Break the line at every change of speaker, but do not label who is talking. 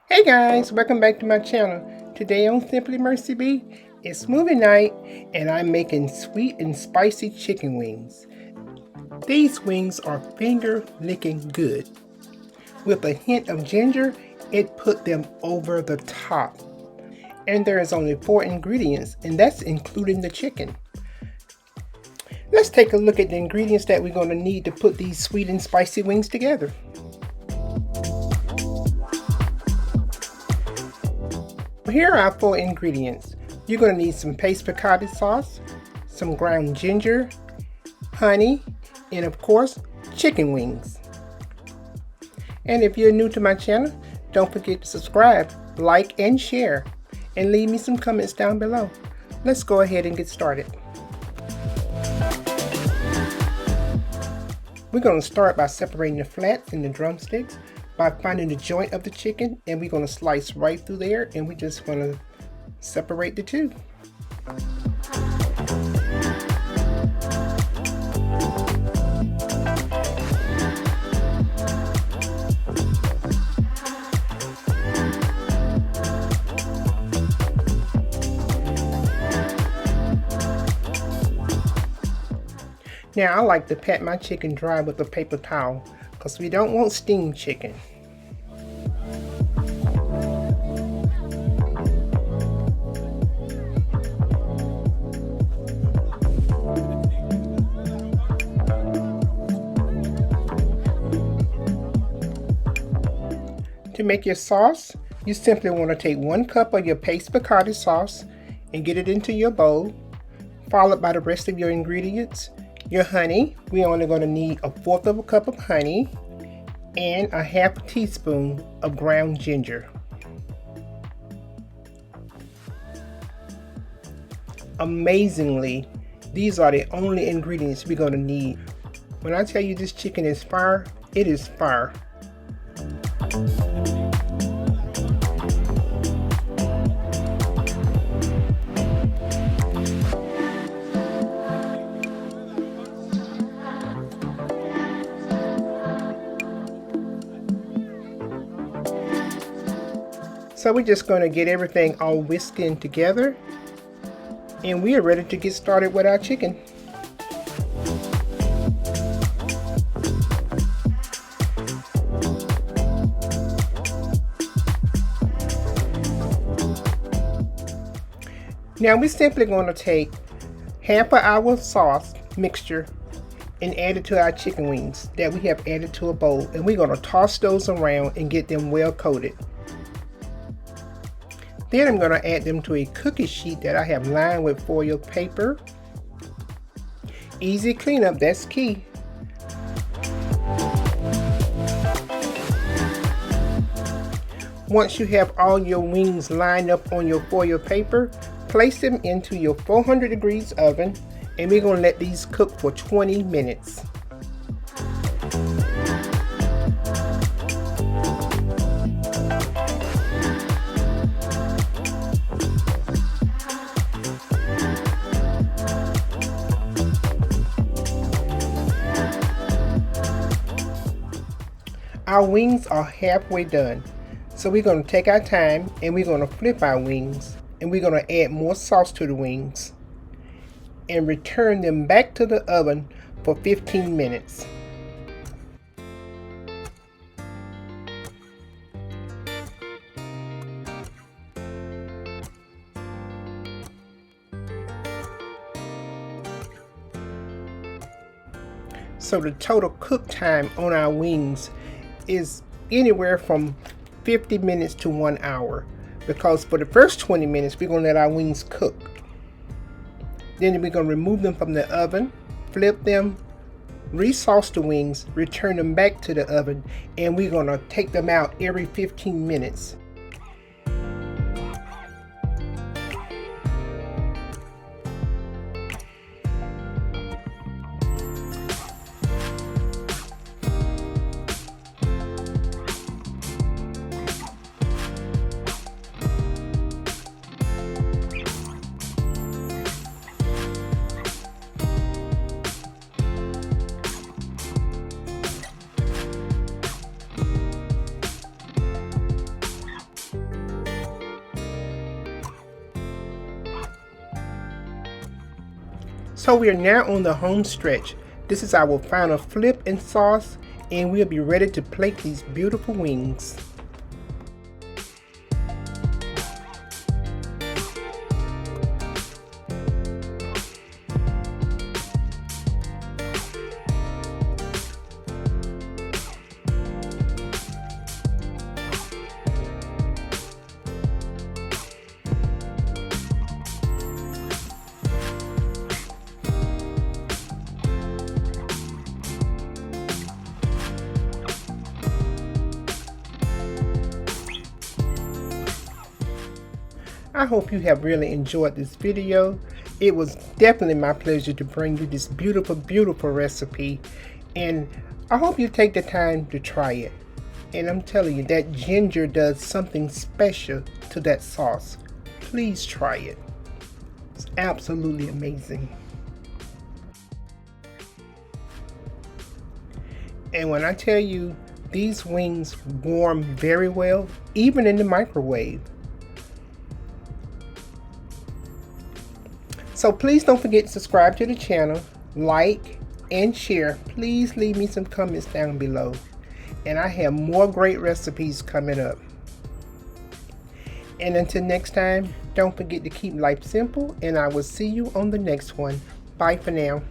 Hey guys, welcome back to my channel. Today on Simply Mercy B, it's movie night and I'm making sweet and spicy chicken wings. These wings are finger licking good. With a hint of ginger, it put them over the top. And there is only 4 ingredients, and that's including the chicken. Let's take a look at the ingredients that we're going to need to put these sweet and spicy wings together. Here are our 4 ingredients. You're going to need some paste picante sauce, some ground ginger, honey, and of course, chicken wings. And if you're new to my channel, don't forget to subscribe, like, and share, and leave me some comments down below. Let's go ahead and get started. We're going to start by separating the flats and the drumsticks by finding the joint of the chicken, and we're going to slice right through there, and we just want to separate the two. Now I like to pat my chicken dry with a paper towel because we don't want steamed chicken. To make your sauce, you simply want to take 1 cup of your paste picante sauce and get it into your bowl, followed by the rest of your ingredients. Your honey, we're only going to need 1/4 cup of honey and 1/2 teaspoon of ground ginger. Amazingly, these are the only ingredients we're going to need. When I tell you this chicken is fire, it is fire. So we're just going to get everything all whisked in together, and we are ready to get started with our chicken. Now we're simply going to take 1/2 our sauce mixture and add it to our chicken wings that we have added to a bowl, and we're going to toss those around and get them well coated. Then I'm going to add them to a cookie sheet that I have lined with foil paper. Easy cleanup, that's key. Once you have all your wings lined up on your foil paper, place them into your 400 degrees oven, and we're going to let these cook for 20 minutes. Our wings are halfway done, so we're going to take our time and we're going to flip our wings, and we're going to add more sauce to the wings and return them back to the oven for 15 minutes. So the total cook time on our wings is anywhere from 50 minutes to 1 hour, because for the first 20 minutes we're going to let our wings cook. Then we're going to remove them from the oven, flip them, re-sauce the wings, return them back to the oven, and we're going to take them out every 15 minutes. So we are now on the home stretch. This is our final flip and sauce, and we'll be ready to plate these beautiful wings. I hope you have really enjoyed this video. It was definitely my pleasure to bring you this beautiful, beautiful recipe. And I hope you take the time to try it. And I'm telling you, that ginger does something special to that sauce. Please try it. It's absolutely amazing. And when I tell you, these wings warm very well, even in the microwave. So please don't forget to subscribe to the channel, like, and share. Please leave me some comments down below. And I have more great recipes coming up. And until next time, don't forget to keep life simple, and I will see you on the next one. Bye for now.